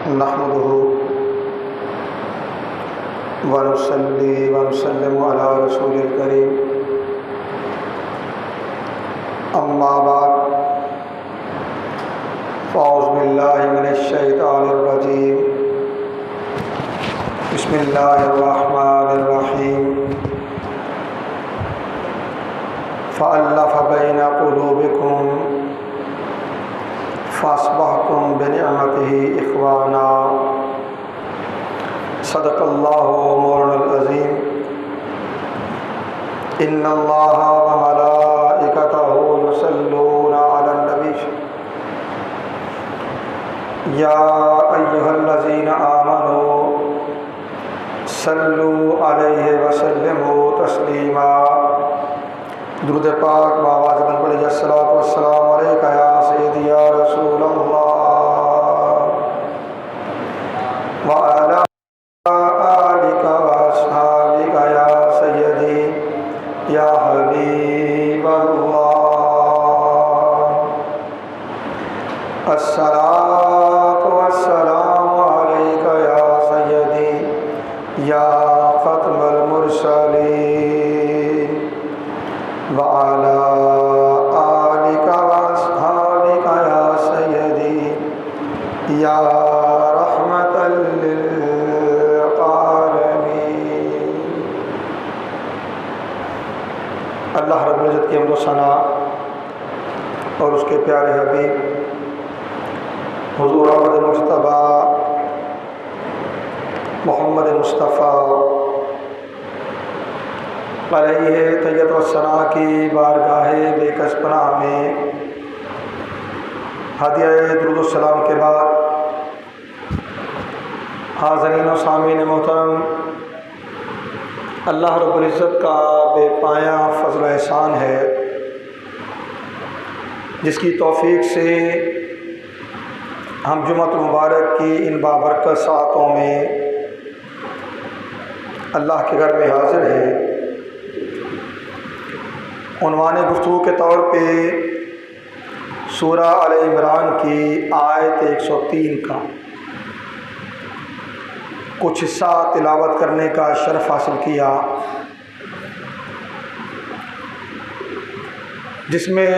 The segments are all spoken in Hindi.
नहमदुहु व नुसल्ली व नुसल्लिमु अला रसूलिल करीम। अम्मा बाद फ़अऊज़ु बिल्लाहि मिनश शैतानिर रजीम। बिस्मिल्लाहिर रहमानिर रहीम। फ़अल्लफ़ बैना क़ुलूबिकुम फ़अस्बहतुम बिनिअमतिही इख़वाना। सदक़ल्लाहु मौलाना अज़ीम। इन्नल्लाह व मलाइकतहु युसल्लूना अलन नबी या अय्युहल्लज़ीना आमनू सल्लू अलैहि व सल्लिमू तस्लीमा। दुरूद पाक बावाज़ बुलंद पढ़िए। अस्सलातु वस्सलामु अलैका या सय्यदी या रसूल अल्लाह व अला आलिका व अस्हाबिका या सय्यदी या हबीब अल्लाह। अस्सलातु वस्सलामु अलैका या सय्यदी या ख़त्मल मुरसलीन व अला आलिका व अस्हाबिका या सय्यदी या रहमतल लिल आलमीन। अल्लाह रब्बुल इज़्ज़त की हम्द व सना और उसके प्यारे हबीब हुज़ूर अहमद मुज्तबा मोहम्मद मुस्तफ़ा अलैहि तय्यत व सना की बारगाह बेकस पनाह में हदिया दुरूद व सलाम के बाद हाज़रीन व सामीन मोहतरम, अल्लाह रब्बुल इज़्ज़त का बेपाया फ़ज़ल व एहसान है जिसकी तौफ़ीक़ से हम जुम्मतुल मुबारक की इन बाबरकत सातों में अल्लाह के घर में हाज़िर है। उन्वान गुफ्तगू के तौर पे सूरा आल इमरान की आयत 103 का कुछ हिस्सा तिलावत करने का शर्फ हासिल किया, जिसमें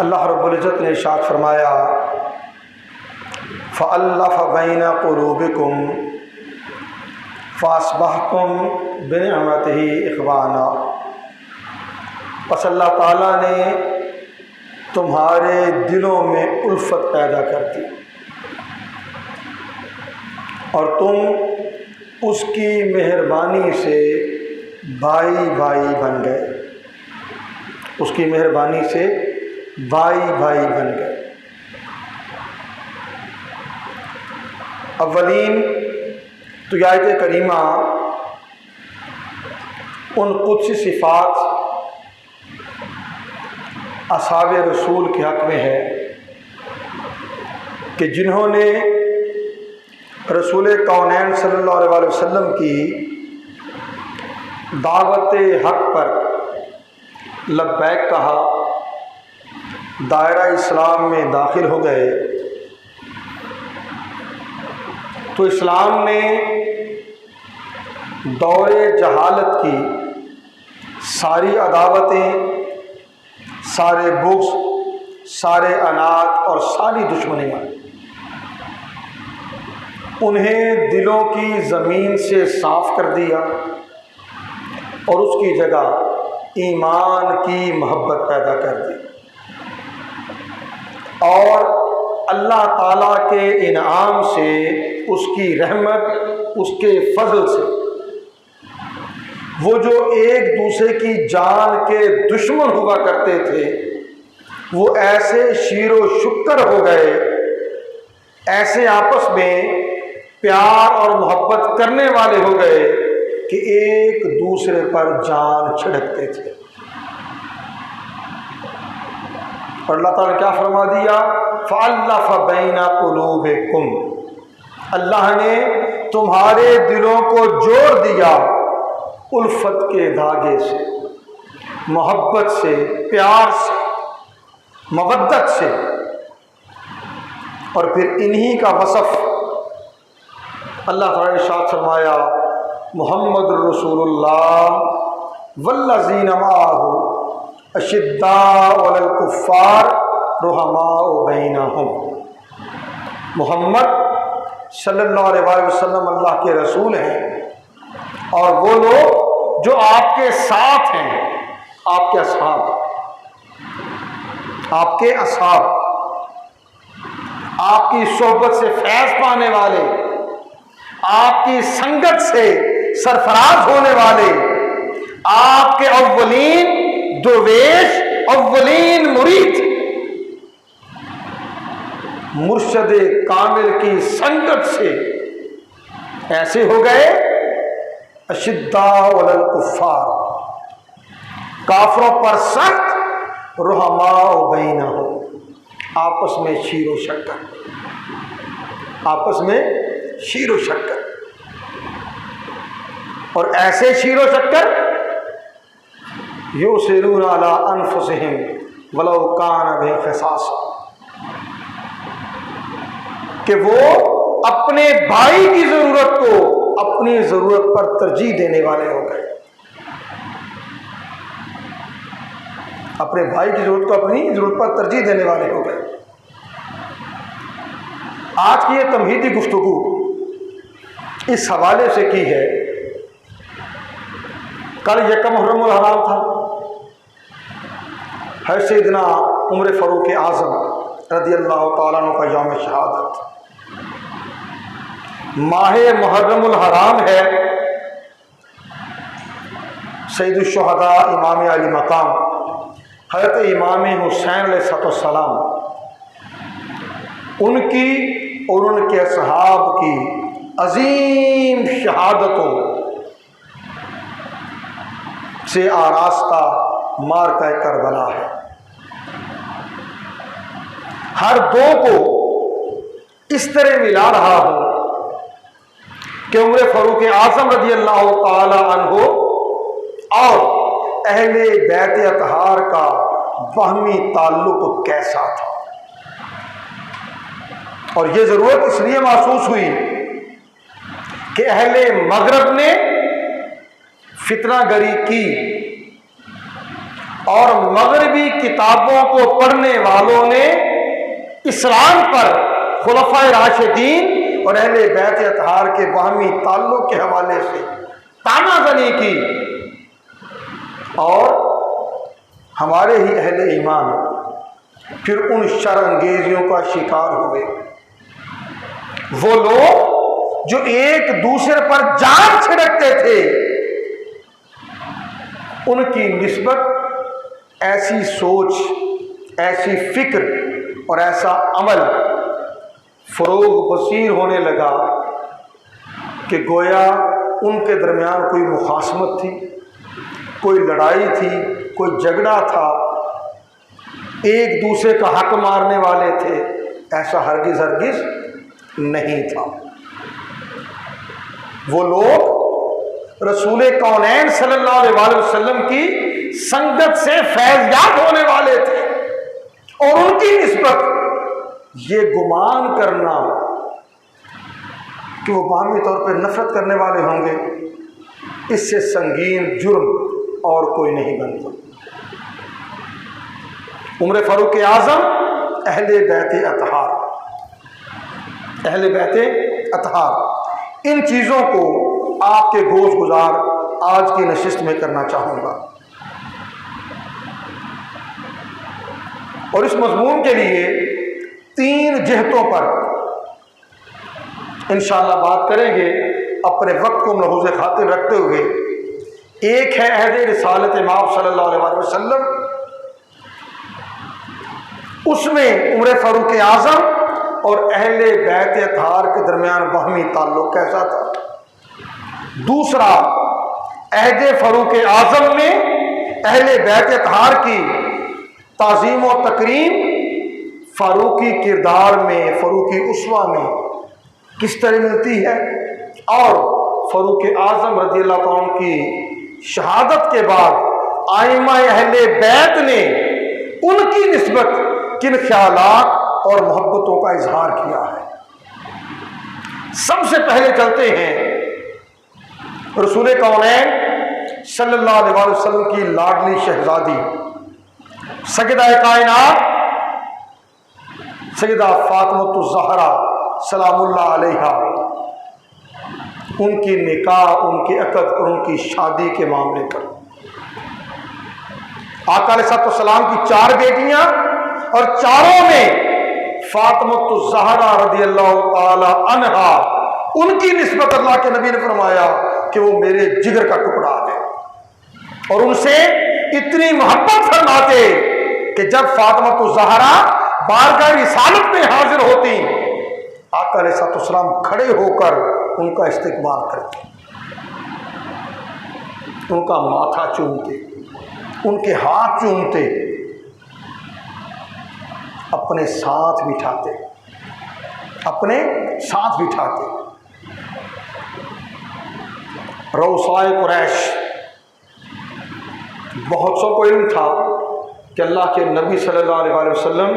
अल्लाह रब्बुल इज़्ज़त ने इरशाद फरमाया फ़अल्लफ़ बैना क़ुलूबिकुम फ़अस्बहतुम बिनिअमतिही इख़वाना। बस अल्लाह ताला ने तुम्हारे दिलों में उल्फत पैदा कर दी और तुम उसकी मेहरबानी से भाई भाई बन गए। उसकी मेहरबानी से भाई भाई बन गए। अव्वलीन तो आयत करीमा उन कुछ सिफ़ात असहाबे रसूल के हक़ में है कि जिन्होंने रसूल कौनैन सल्लल्लाहु अलैहि वसल्लम की दावत हक़ पर लब्बैक कहा, दायरा इस्लाम में दाखिल हो गए। तो इस्लाम ने दौरे जहालत की सारी अदावतें, सारे बुग़्ज़, सारे अनात और सारी दुश्मनियाँ उन्हें दिलों की ज़मीन से साफ़ कर दिया और उसकी जगह ईमान की मोहब्बत पैदा कर दी। और अल्लाह ताला के इनाम से, उसकी रहमत, उसके फजल से वो जो एक दूसरे की जान के दुश्मन हुआ करते थे वो ऐसे शीरो शुक्र हो गए, ऐसे आपस में प्यार और मोहब्बत करने वाले हो गए कि एक दूसरे पर जान छिड़कते थे। और अल्लाह ताला ने क्या फरमा दिया, फ़अल्लफ़ बैना क़ुलूबिकुम। अल्लाह ने तुम्हारे दिलों को जोड़ दिया उल्फत के धागे से, मोहब्बत से, प्यार से, मवद्दत से। और फिर इन्हीं का वसफ़ अल्लाह ताला ने इरशाद फरमाया, मुहम्मद रसूलुल्लाह वल्लज़ीना मअहू अशिद्दाउ अलल कुफ़्फ़ार रुहमाउ बैनहुम। मोहम्मद सल्लल्लाहु अलैहि वसल्लम अल्लाह के रसूल हैं और वो लोग जो आपके साथ हैं, आपके असहाब, आपके असहाब, आपकी सोहबत से फैज़ पाने वाले, आपकी संगत से सरफराज होने वाले, आपके अव्वलीन दुर्वेश, अव्वलीन मुरीद, मुर्शद कामिल की संगत से ऐसे हो गए अशिद्दाउ अलल कुफ़्फ़ार, काफरों पर सख्त, रुहमाउ बैनहुम, आपस में शीरो शक्कर, आपस में शीरो शक्कर। और ऐसे शीरो शक्कर युसिरूना अला अनफुसिहिम वलौ कान बिहिम ख़िसासा, कि वो अपने भाई की जरूरत को अपनी जरूरत पर तरजीह देने वाले हो गए, अपने भाई की जरूरत को अपनी जरूरत पर तरजीह देने वाले हो गए। आज की ये तमहीदी गुफ्तगू इस हवाले से की है, कल यकम मुहर्रमुल हराम था, है सैयदना उमर फारूक आज़म रज़ियल्लाहु ताला अन्हु का यौम शहादत। माहे मुहर्रमुल हराम है, सैयदुश शुहदा इमाम अली मकाम हज़रत इमाम हुसैन अलैहिस्सलाम, उनकी और उनके असहाब की अजीम शहादतों से आरास्ता मारका करबला है। हर दो को इस तरह मिला रहा हूं कि उमर फारूक आज़म रज़ियल्लाहु ताला अन्हु और अहले बैत अतहार का बाहमी ताल्लुक कैसा था। और ये जरूरत इसलिए महसूस हुई कि अहले मगरब ने फितनागरी की और मगरबी किताबों को पढ़ने वालों ने इस्लाम पर खुलफाए राशिदीन और अहले बैत अतहार के बाहमी ताल्लुक के हवाले से तानाज़नी की, और हमारे ही अहले ईमान फिर उन शर्अंगेजियों का शिकार हुए। वो लोग जो एक दूसरे पर जान छिड़कते थे, उनकी निस्बत ऐसी सोच, ऐसी फिक्र और ऐसा अमल फरोग बसीर होने लगा कि गोया उनके दरमियान कोई मुखासमत थी, कोई लड़ाई थी, कोई झगड़ा था, एक दूसरे का हक मारने वाले थे। ऐसा हरगिज हरगिज नहीं था। वो लोग रसूल कौनैन सल्लल्लाहु अलैहि वसल्लम की संगत से फैज़याब होने वाले थे, और उनकी निस्बत ये गुमान करना कि वो बाहमी तौर पर नफरत करने वाले होंगे, इससे संगीन जुर्म और कोई नहीं बनता। उमर फारूक आज़म अहले बैत अतहार, अहले बैत अतहार, इन चीज़ों को आपके गोश गुजार आज की नशिस्त में करना चाहूँगा। और इस मज़मून के लिए 3 जिहतों पर इंशाअल्लाह बात करेंगे, अपने वक्त को मलहूज़ खातिर रखते हुए। एक है अहद रिसालत इमाम सल्लल्लाहु अलैहि वसल्लम, उसमें उमर फारूक आज़म और अहले बैत अतहार के दरमियान बाहमी ताल्लुक कैसा था। दूसरा, अहद फारूक आज़म में अहले बैत अतहार की ताज़ीम व तकरीम फारूकी किरदार में, फारूकी उसवा में किस तरह मिलती है, और फारूक आज़म रज़ियल्लाहु अन्हु की शहादत के बाद आइमा अहले बैत ने उनकी निस्बत किन ख्यालात और मोहब्बतों का इजहार किया है। सबसे पहले चलते हैं रसूल कौनैन सल्लल्लाहु अलैहि वसल्लम की लाडली शहजादी सैयदा कायनात सैयदा फातिमतुज़ ज़हरा सलामुल्लाह अलैहा, उनकी निकाह, उनकी अक़द और उनकी शादी के मामले पर। आका अलैहिस्सलाम की 4 बेटियां और चारों में फातिमतुज़ ज़हरा रज़ियल्लाहु ताला अन्हा, उनकी निस्बत अल्लाह के नबी ने फरमाया कि वो मेरे जिगर का टुकड़ा है। और उनसे इतनी मोहब्बत फरमाते कि जब फातिमतुज़ ज़हरा बारगाह रिसालत में हाजिर होती, आका अलैहिस्सलाम खड़े होकर उनका इस्तकबाल करते, उनका माथा चूमते, उनके हाथ चूमते, अपने साथ बिठाते, अपने साथ बिठाते। रऊसाए कुरैश, बहुत सौ को इल्म था कि अल्लाह के नबी सल्लल्लाहु अलैहि वसल्लम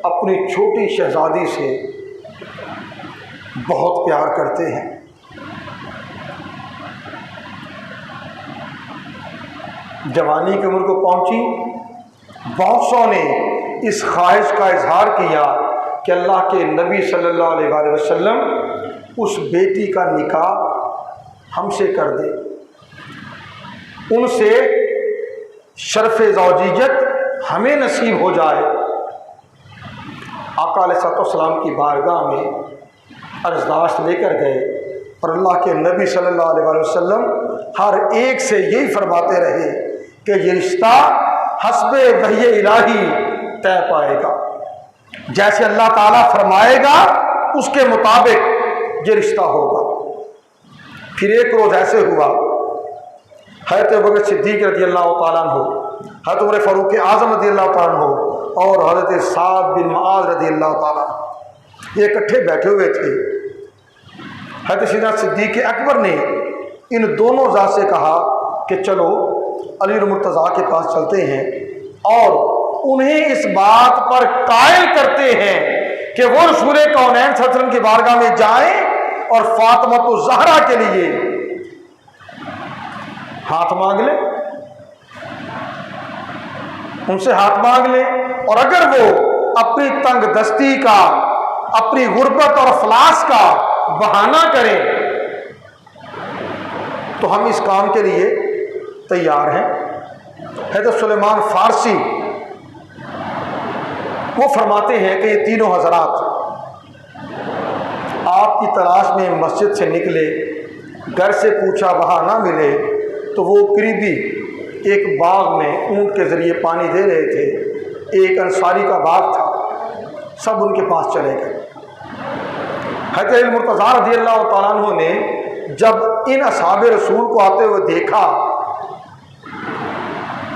अपनी छोटी शहजादी से बहुत प्यार करते हैं। जवानी की उम्र को पहुंची, बहुत सौ ने इस ख्वाहिश का इजहार किया कि अल्लाह के नबी सल्लल्लाहु अलैहि वसल्लम उस बेटी का निकाह हमसे कर दे, उनसे शर्फ़ ज़ौजियत हमें नसीब हो जाए। आका अलैहिस्सलाम की बारगाह में अर्ज़दाश्त लेकर गए और अल्लाह के नबी सल्लल्लाहु अलैहि वसल्लम हर एक से यही फरमाते रहे कि ये रिश्ता हस्बे वही इलाही तय पाएगा, जैसे अल्लाह ताला फरमाएगा उसके मुताबिक ये रिश्ता होगा। फिर एक रोज़ ऐसे हुआ, हज़रत अबू बकर सिद्दीक़ रज़ियल्लाहु ताला अन्हु, हज़रत उमर फ़ारूक आज़म रज़ियल्लाहु ताला अन्हु और हज़रत साद बिन मुआज़ रज़ियल्लाहु ताला ये इकट्ठे बैठे हुए थे। हज़रत सैयदना सिद्दीक़ अकबर ने इन दोनों ज़ात से कहा कि चलो अली मुर्तज़ा के पास चलते हैं और उन्हें इस बात पर कायल करते हैं कि वो रसूल कौनैन सल्लल्लाहु अलैहि वसल्लम की बारगाह में जाएं और फातिमतुज़ ज़हरा के लिए हाथ मांग ले, उनसे हाथ मांग ले। और अगर वो अपनी तंग दस्ती का, अपनी गुर्बत और अफलास का बहाना करें तो हम इस काम के लिए तैयार हैं। हज़रत सुलेमान फ़ारसी वो फरमाते हैं कि ये तीनों हज़रात आपकी तलाश में मस्जिद से निकले, घर से पूछा, वहाँ ना मिले तो वो करीबी एक बाग में ऊँट के ज़रिए पानी दे रहे थे, एक अंसारी का बाग था, सब उनके पास चले गए। हज़रत मुर्तज़ा रज़ियल्लाहु ताला अन्हु ने जब इन असहाबे रसूल को आते हुए देखा,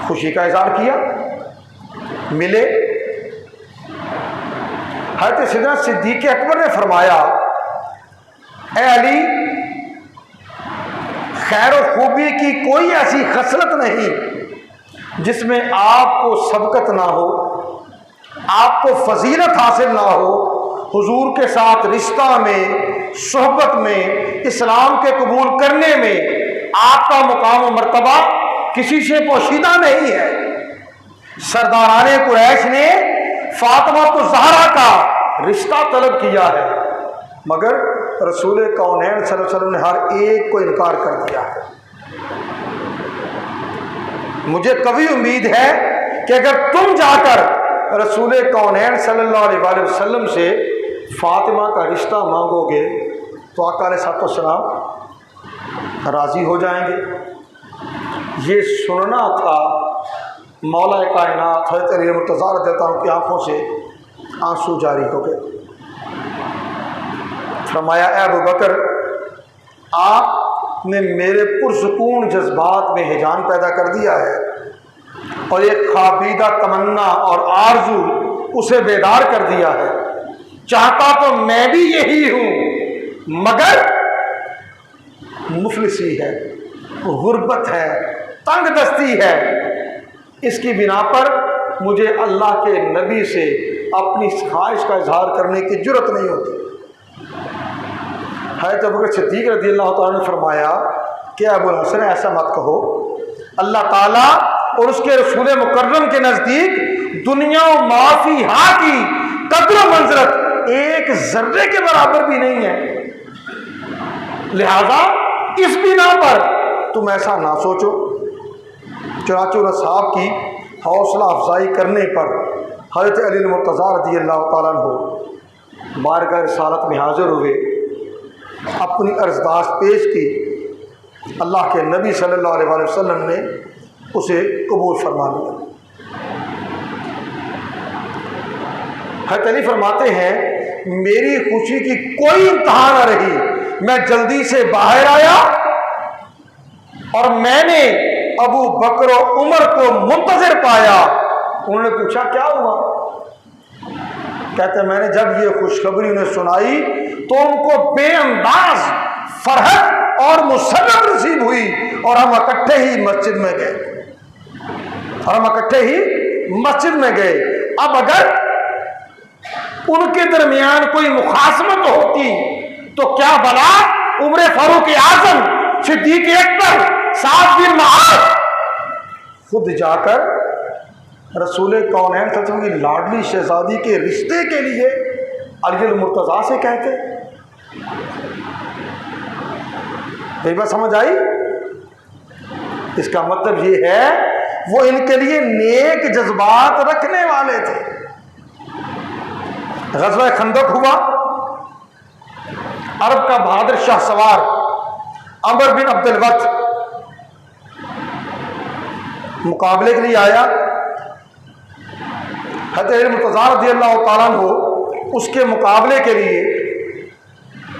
खुशी का इज़हार किया, मिले। हज़रत सैयदना सिद्दीक़ अकबर ने फरमाया, ए अली, खैर और खूबी की कोई ऐसी खसलत नहीं जिसमें आपको सबकत ना हो, आपको फजीलत हासिल ना हो, हुजूर के साथ रिश्ता में, सोहबत में, इस्लाम के कबूल करने में आपका मुकाम और मर्तबा किसी से पोशीदा नहीं है। सरदाराने कुरैश ने फातिमतुज़ ज़हरा का रिश्ता तलब किया है, मगर रसूल कौनैन सल्लल्लाहु अलैहि वसल्लम ने हर एक को इनकार कर दिया है। मुझे कभी उम्मीद है कि अगर तुम जाकर रसूल कौनैन सल्लल्लाहु अलैहि वसल्लम से फातिमा का रिश्ता मांगोगे तो आका अलैहिस्सलाम राज़ी हो जाएंगे। ये सुनना था। मौला कायनात हज़रत अली मुर्तज़ा रज़ियल्लाहु अन्हु की आँखों से आंसू जारी हो गए। फरमाया, ए अबू बकर, आपने मेरे पुरसुकून जज्बात में हिजान पैदा कर दिया है और एक ख्वाबीदा तमन्ना और आरजू उसे बेदार कर दिया है। चाहता तो मैं भी यही हूँ, मगर मुफलिसी है, गुर्बत है, तंग दस्ती है, इसकी बिना पर मुझे अल्लाह के नबी से अपनी ख्वाहिश का इजहार करने की जुर्रत नहीं होती। हज़रत अबू बकर सिद्दीक़ रज़ियल्लाहु ताला ने फरमाया कि अबुल हसन ऐसा मत कहो, अल्लाह ताला और उसके रसूल मुकर्रम के नज़दीक दुनिया माफी हा की कद्र मंजरत एक जर्रे के बराबर भी नहीं है, लिहाजा इस बिना पर तुम ऐसा ना सोचो। चुनांचे साहब की हौसला अफजाई करने पर हज़रत अली मुर्तज़ा रज़ियल्लाहु ताला अन्हु बारगाह रिसालत में हाजिर हुए, अपनी अर्ज़दाश्त पेश की। अल्लाह के नबी सल्लल्लाहु अलैहि वसल्लम ने उसे कबूल फरमा लिया। हज़रत अली फरमाते हैं, मेरी खुशी की कोई इंतहा न रही, मैं जल्दी से बाहर आया और मैंने अबू बकर और उमर को मुंतज़िर पाया। उन्होंने पूछा क्या हुआ? कहते मैंने जब ये खुशखबरी उन्हें सुनाई तो उनको बेअंदाज फरहत और मुसर्रत नसीब हुई और हम इकट्ठे ही मस्जिद में गए। अब अगर उनके दरमियान कोई मुखासमत होती तो क्या भला उमर फारूक आजम, सिद्दीक अकबर, साद बिन मुआज़ खुद जाकर रसूल कौनैन सल्लल्लाहु अलैहि वसल्लम की लाडली शहजादी के रिश्ते के लिए अली मुर्तज़ा से कहते। ये बात समझ आई? इसका मतलब ये है वो इनके लिए नेक जज्बात रखने वाले थे। ग़ज़वा खंदक हुआ, अरब का बहादुर शाह सवार अमर बिन अब्दुल वद मुकाबले के लिए आया। हज़रत मुर्तज़ा रज़ियल्लाहु ताला अन्हु उसके मुकाबले के लिए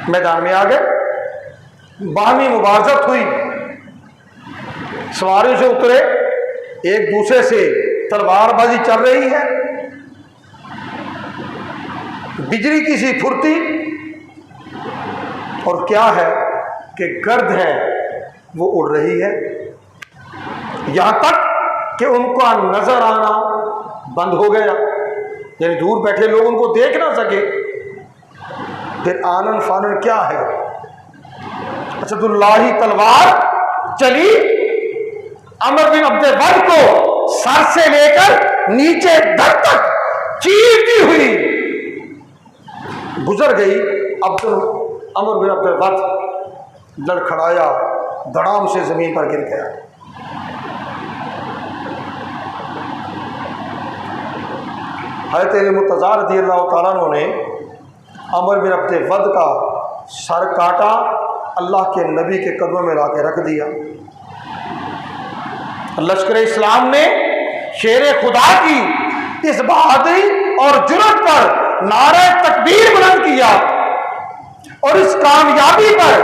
मैदान में आ गए। बाहमी मुबारज़त हुई, सवारी से उतरे, एक दूसरे से तलवारबाजी चल रही है, बिजली की सी फुर्ती, और क्या है कि गर्द है वो उड़ रही है, यहां तक कि उनका नजर आना बंद हो गया, यानी दूर बैठे लोग उनको देख ना सके। फिर आनन फानन क्या है, असदुल्लाही तलवार चली, अमर बिन अब्दुल वद को सर से लेकर नीचे धड़ तक चीरती हुई गुजर गई। अमर बिन अब्दुल वद लड़खड़ाया, धड़ाम से जमीन पर गिर गया। हज़रत मुर्तज़ा रज़ियल्लाहु ताला अन्हु ने अमर बिन अब्दुल वद का सर काटा, अल्लाह के नबी के कदमों में ला के रख दिया। लश्कर इस्लाम ने शेर खुदा की इस बहादुरी और जुर्रत पर नारे तकबीर बुलंद किया और इस कामयाबी पर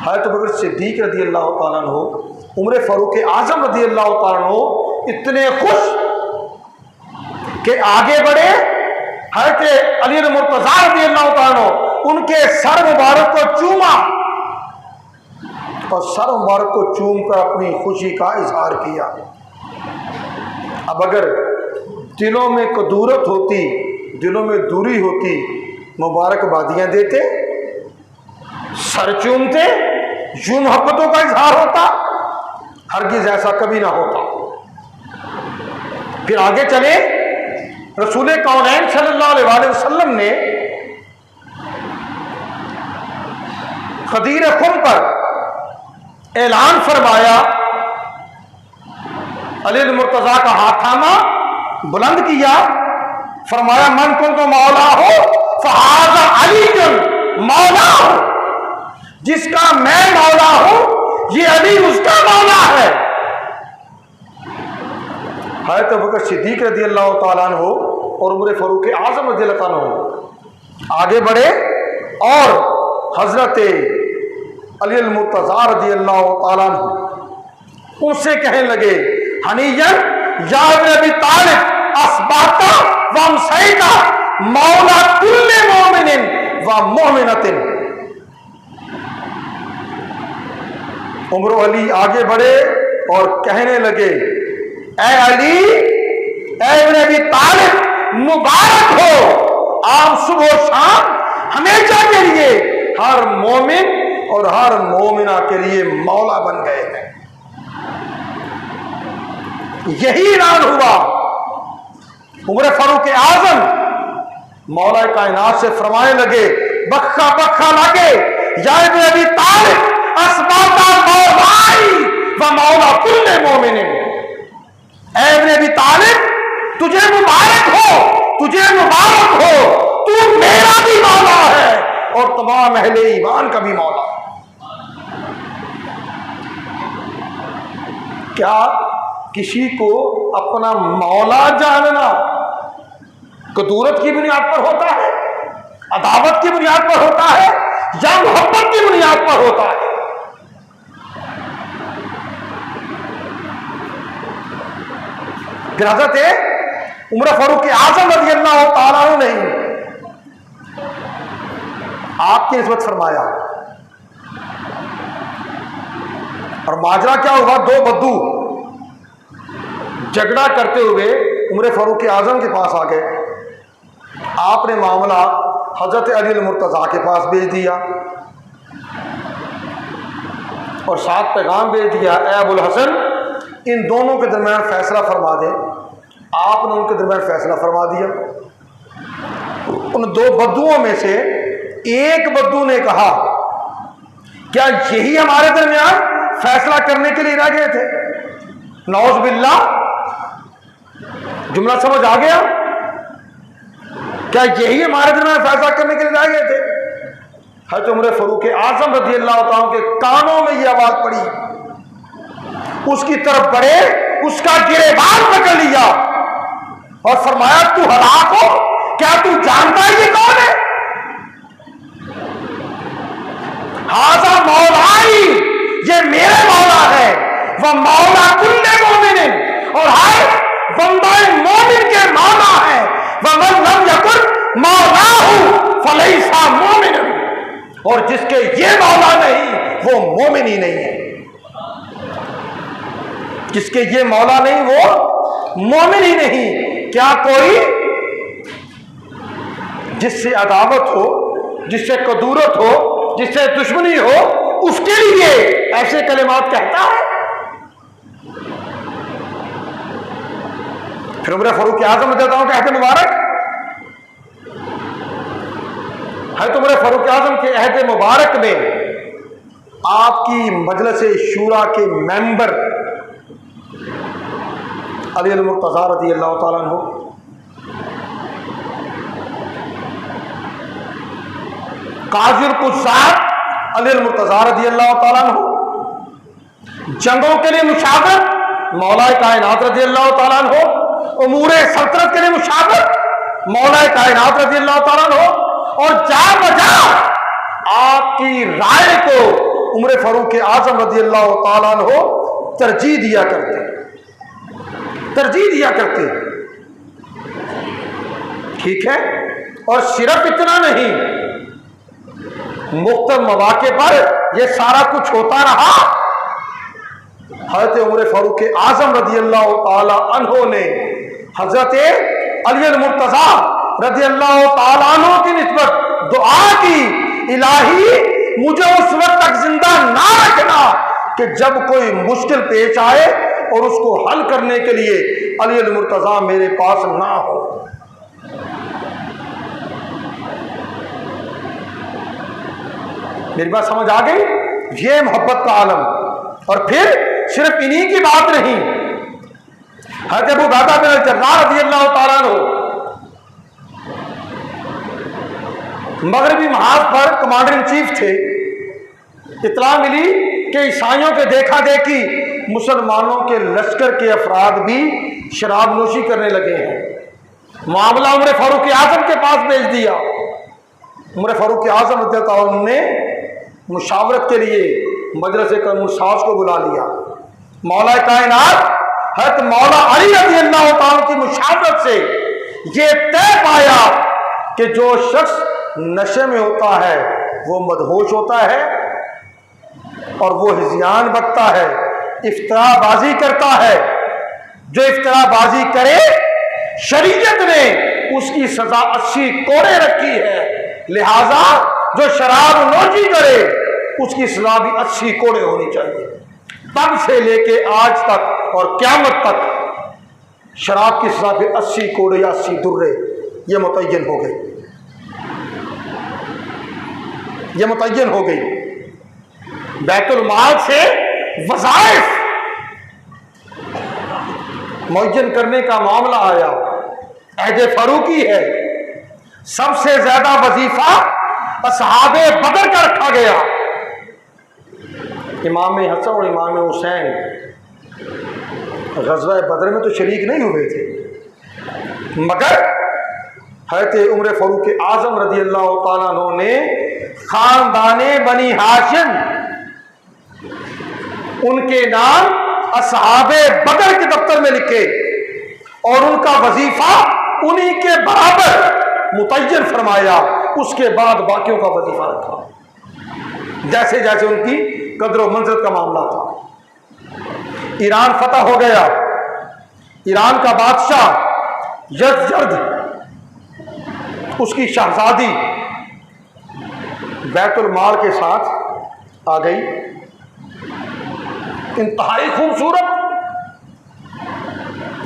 हज़रत अबू बकर सिद्दीक़ रज़ियल्लाहु ताला अन्हु, उमर फारूक आज़म रज़ियल्लाहु ताला अन्हु इतने खुश कि आगे बढ़े। हज़रत अली मुर्तज़ा रज़ियल्लाहु ताला अन्हु उनके सर मुबारक को चूमा और सर मुबारक को चूम कर अपनी खुशी का इजहार किया। अब अगर दिलों में कदूरत होती, दिलों में दूरी होती, मुबारकबादियाँ देते, सर चूमते, यूं मोहब्बतों का इजहार होता, हरगिज़ ऐसा कभी ना होता। फिर आगे चले, रसूल कौनैन सल्लल्लाहु अलैहि वसल्लम ने ग़दीर खुम पर ऐलान फरमाया, अली मुर्तज़ा का हाथ थामा, बुलंद किया, फरमाया मन कुंतु मौला हो फहाज़ा अली मौला हो, जिसका मैं मौला हूं ये अली उसका मौला है। हज़रत अबू बकर सिद्दीक़ रज़ियल्लाहु ताला अन्हु और उमर फारूक आज़म रज़ियल्लाहु ताला अन्हु आगे बढ़े और हज़रत अली मुर्तज़ा रज़ियल्लाहु ताला अन्हु उनसे कहने लगे, हनीयन या इब्न अबी तालिब अस्बाता व अमसैता मौला कुल्ले मोमिनिन व मोमिनतिन। उमर अली आगे बढ़े और कहने लगे, ऐ अली ऐ इब्न अबी तालिब मुबारक हो, आप सुबह शाम हमेशा के लिए हर मोमिन और हर मोमिना के लिए मौला बन गए हैं। यही ऐलान हुआ। उमर फारूक आजम मौला कायनात से फरमाने लगे, बक्का बक्का लगे, या इब्न अबी तालिब अस्बाता मौलाई व मौला कुल्ले मोमिन। ऐ इब्न अबी तालिब तुझे मुबारक हो, तुझे मुबारक हो, तू मेरा भी मौला है और तमाम अहले ईमान का भी मौला। क्या किसी को अपना मौला जानना कदूरत की बुनियाद पर होता है, अदावत की बुनियाद पर होता है, या मोहब्बत की बुनियाद पर होता है? हज़रत उमर फारूक आज़म रज़ियल्लाहु ताला अन्हु ने आपकी निस्बत फरमाया। और माजरा क्या हुआ, दो बद्दू झगड़ा करते हुए उमर फारूक आज़म के पास आ गए। आपने मामला हजरत अली मुर्तज़ा के पास भेज दिया और साथ पैगाम भेज दिया, ए अबुल हसन, इन दोनों के दरमियान फैसला फरमा दें। आपने उनके दरमियान फैसला फरमा दिया। उन दो बद्दुओं में से एक बद्दू ने कहा, क्या यही हमारे दरमियान फैसला करने के लिए रह गए थे? नौज़ बिल्लाह, जुमला समझ आ गया? क्या यही हमारे दरमियान फैसला करने के लिए रह गए थे? हज़रत उमर फारूक आज़म रज़ियल्लाहु ताला के कानों में यह आवाज पड़ी, उसकी तरफ बढ़े, उसका गिरेबान पकड़ लिया और फरमाया, तू हलाक हो, क्या तू जानता है ये कौन है? हाज़ा मौलाई, ये मेरे मौला है, वह मौला कुल्ले मोमिन, और हर बंदाए मोमिन के मौला है। वह मन लम यकुन मौलाहु फलैसा मोमिन, और जिसके ये मौला नहीं वो मोमिन ही नहीं है। जिसके ये मौला नहीं वो मोमिन ही नहीं। क्या कोई जिससे अदावत हो, जिससे कदूरत हो, जिससे दुश्मनी हो, उसके लिए ऐसे कलिमात कहता है? फिर उमर फारूक आज़म देता हूं कहते मुबारक है। तो उमर फारूक आज़म के अहद मुबारक में आपकी मजलिस शूरा के मेंबर अली मुर्तज़ा रज़ियल्लाहु ताला अन्हु, काज़िल कुज़्ज़ात अली मुर्तज़ा रज़ियल्लाहु ताला अन्हु, जंगों के लिए मुशावरत मौला कायनात रज़ियल्लाहु ताला अन्हु, उमूरे सल्तनत के लिए मुशावरत मौला कायनात रज़ियल्लाहु ताला अन्हु, और जा बजा आपकी राय को उमर फारूक आज़म रज़ियल्लाहु ताला अन्हु तरजीह दिया करते, तरजीह दिया करते। ठीक है, और सिर्फ इतना नहीं, मुख्तलिफ मौके पर यह सारा कुछ होता रहा। हज़रत उमर फारूक आज़म रज़ियल्लाहु ताला अन्हु ने हज़रत अली मुर्तज़ा रज़ियल्लाहु ताला अन्हु की निस्बत दुआ की, इलाही मुझे उस वक्त तक जिंदा ना रखना कि जब कोई मुश्किल पेश आए और उसको हल करने के लिए अली मुर्तज़ा मेरे पास ना हो। मेरी बात समझ आ गई? ये मोहब्बत का आलम। और फिर सिर्फ इन्हीं की बात नहीं, हज़रत अबू उबैदा बिन जर्राह रज़ियल्लाहु ताला अन्हु मगरबी महाज पर कमांडर इन चीफ थे। इत्तला मिली कि ईसाइयों के देखा देखी मुसलमानों के लश्कर के अफराद भी शराब नोशी करने लगे हैं। मामला उमर फारूक आज़म के पास भेज दिया। उमर फारूक आज़म रज़ियल्लाहु अन्हु ने मुशावरत के लिए मजलिस क़ानून साज़ को बुला लिया। मौला कायनात हज़रत मौला अली रज़ियल्लाहु ताला की मुशावरत से ये तय पाया कि जो शख्स नशे में होता है वो मदहोश होता है और वो हिज़यान बकता है, इफ्तराबाजी करता है। जो इफ्तराबाजी करे शरीयत ने उसकी सजा 80 कोड़े रखी है। लिहाजा जो शराब नोशी करे उसकी सजा भी 80 कोड़े होनी चाहिए। तब से लेके आज तक और क़यामत तक शराब की सजा फिर 80 कोड़े या 80 दुर्रे ये मुतय्यन हो गई, ये मुतय्यन हो गई। बैतुल माल से वज़ाइफ मुअय्यन करने का मामला आया, अहद फारूकी है। सबसे ज्यादा वजीफा असहाबे बदर का रखा गया। इमाम हसन और इमाम हुसैन ग़ज़वा बदर में तो शरीक नहीं हुए थे, मगर हज़रत उमर फारूक आज़म रज़ी अल्लाह तआला अन्हु ने खानदाने बनी हाशिम उनके नाम असहाबे बदर के दफ्तर में लिखे और उनका वजीफा उन्हीं के बराबर मुतय्यन फरमाया। उसके बाद बाकियों का वजीफा रखा जैसे जैसे उनकी कदर व मंज़िलत का मामला था। ईरान फतह हो गया। ईरान का बादशाह यज़जर्द, उसकी शहजादी बैतुल माल के साथ आ गई, इंतहाई खूबसूरत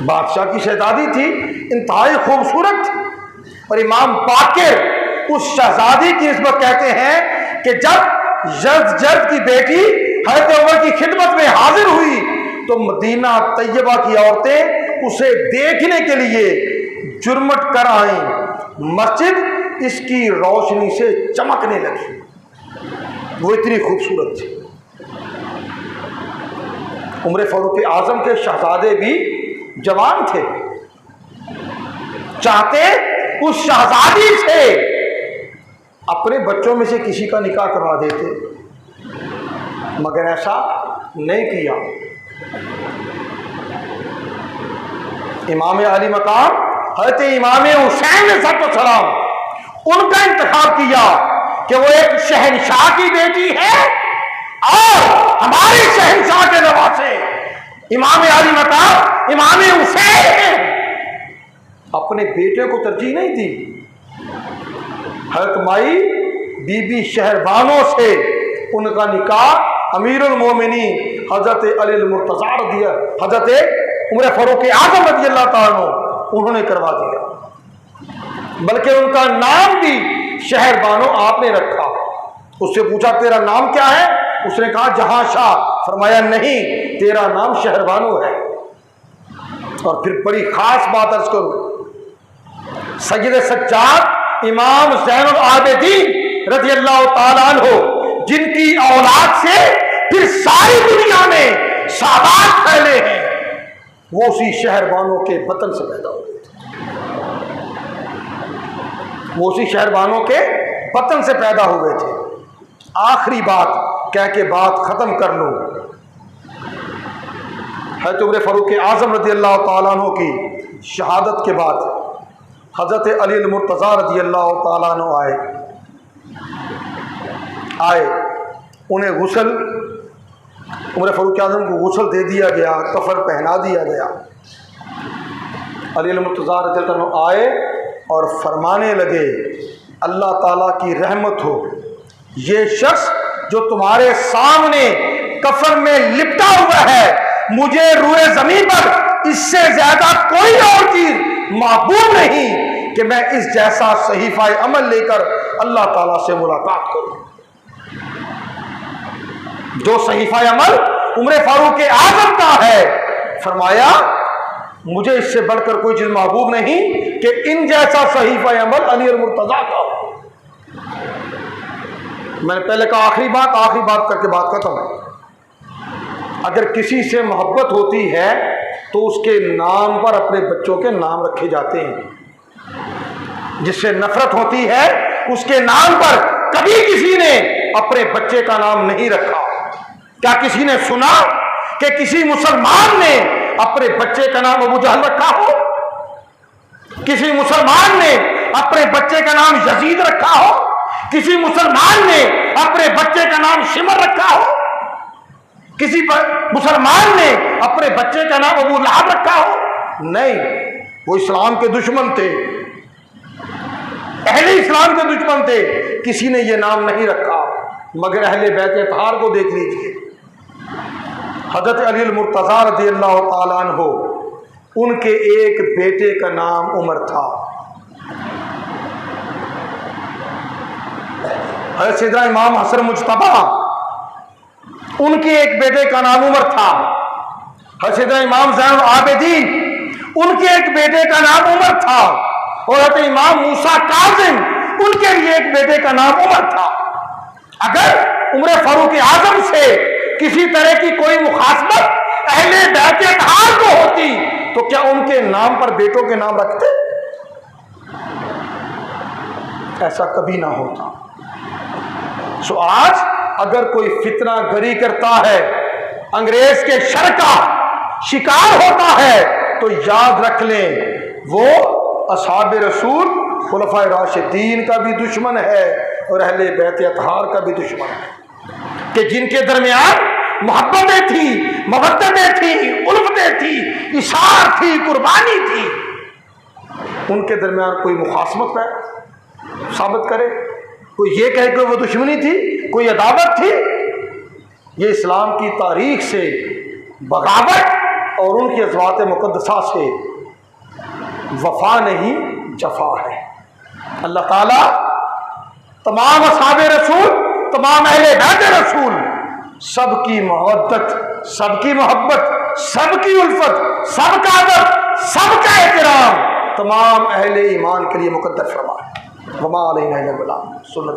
बादशाह की शहजादी थी, इंतहाई खूबसूरत थी। और इमाम बाकिर उस शहजादी की निस्बत कहते हैं कि जब यज़जर्द की बेटी हज़रत उमर की खिदमत में हाजिर हुई तो मदीना तैयबा की औरतें उसे देखने के लिए जुर्मट कर आईं। मस्जिद इसकी रोशनी से चमकने लगी, वो इतनी खूबसूरत थी। उमर फारूक आज़म के शहजादे भी जवान थे, चाहते उस शहजादी से अपने बच्चों में से किसी का निकाह करवा देते, मगर ऐसा नहीं किया। इमाम अली मकाम हज़रत इमाम हुसैन सलाम उनका इंतखाब किया कि वो एक शहंशाह की बेटी है और हमारे शहंशाह के नवासे इमाम अली मकाम इमाम हुसैन। अपने बेटे को तरजीह नहीं दी। हज़रत माई बीबी शहरबानों से उनका निकाह अमीरुल मोमिनीन हज़रत अली मुर्तज़ा दिया, हज़रत उमर फारूक आज़म रज़ी अल्लाह तआला अन्हु उन्होंने करवा दिया, बल्कि उनका नाम भी शहरबानो आपने रखा। उससे पूछा तेरा नाम क्या है? उसने कहा जहां शाह। फरमाया नहीं, तेरा नाम शहरबानो है। और फिर बड़ी खास बात अर्ज करूं, सैयद सज्जाद इमाम ज़ैनुल आबिदीन रज़ी अल्लाह तआला अन्हु जिनकी औलाद से फिर सारी दुनिया में सादात फैले हैं, वो उसी शहरबानों के वतन से पैदा हुए थे। वो उसी शहरबानों के वतन से पैदा हुए थे। आखिरी बात कह के बात खत्म कर लूं। हज़रत उमर फारूक आज़म रज़ी अल्लाह तआला अन्हु की शहादत के बाद हज़रत अली मुर्तज़ा रज़ी अल्लाह तआला अन्हु आए। उन्हें गुस्ल, उमर फारूक आज़म को गुस्ल दे दिया गया, कफन पहना दिया गया। अली मुर्तज़ा रज़ी अल्लाह अन्हु आए और फरमाने लगे, अल्लाह ताला की रहमत हो, ये शख्स जो तुम्हारे सामने कफन में लिपटा हुआ है, मुझे रूए ज़मीन पर इससे ज्यादा कोई और चीज महबूब नहीं कि मैं इस जैसा सहीफा अमल लेकर अल्लाह ताला से मुलाकात करूं। जो सहीफा अमल उमर फारूक आज़म का है, फरमाया मुझे इससे बढ़कर कोई चीज महबूब नहीं कि इन जैसा सहीफा अमल अली और मुर्तज़ा का हो। मैंने पहले कहा आखिरी बात करके बात खत्म। अगर किसी से मोहब्बत होती है तो उसके नाम पर अपने बच्चों के नाम रखे जाते हैं। जिससे नफरत होती है उसके नाम पर कभी किसी ने अपने बच्चे का नाम नहीं रखा। क्या किसी ने सुना कि किसी मुसलमान ने अपने बच्चे का नाम अबू जहल रखा हो? किसी मुसलमान ने अपने बच्चे का नाम यजीद रखा हो? किसी मुसलमान ने अपने बच्चे का नाम शिमर रखा हो? किसी मुसलमान ने अपने बच्चे का नाम अबू लहब रखा हो? नहीं। वो इस्लाम के दुश्मन थे, अहले इस्लाम के दुश्मन थे। किसी ने ये नाम नहीं रखा, मगर अहले बैत अतहार को देख लीजिए। हज़रत अली मुर्तज़ा रज़ियल्लाहु ताला अन्हु, उनके एक बेटे का नाम उमर था। हज़रत सैयदना इमाम हसन मुज्तबा, उनके एक बेटे का नाम उमर था। हज़रत सैयदना इमाम ज़ैनुल आबिदीन, उनके एक बेटे का नाम उमर था। और हज़रत इमाम मूसा काज़िम, उनके लिए एक बेटे का नाम उमर था। अगर उमर फारूक आजम से किसी तरह की कोई मुखासमत अहले बैत अतहार को होती तो क्या उनके नाम पर बेटों के नाम रखते? ऐसा कभी ना होता। सो आज अगर कोई फितना गरी करता है, अंग्रेज के शर का शिकार होता है, तो याद रख लें वो असहाब रसूल खुलफाए राशिदीन का भी दुश्मन है और अहले बैत अतहार का भी दुश्मन है, कि जिनके दरमियान मोहब्बतें थी, मवद्दतें थी, उल्फतें थी, इशार थी, कुर्बानी थी, उनके दरमियान कोई मुखासमत साबित करे, कोई ये कहे कि वो दुश्मनी थी, कोई अदावत थी, ये इस्लाम की तारीख से बगावत और उनकी अज़वात मुक़द्दसा से वफा नहीं जफा है। अल्लाह ताला तमाम असहाबे रसूल, तमाम अहले बैत रसूल, सबकी मवद्दत, सबकी मोहब्बत, सबकी उल्फत, सबका अदब, सबका एहतराम तमाम अहले ईमान के लिए मुक़द्दर फरमाए। वमा अलैना इल्लल बलाग। सुन्नत।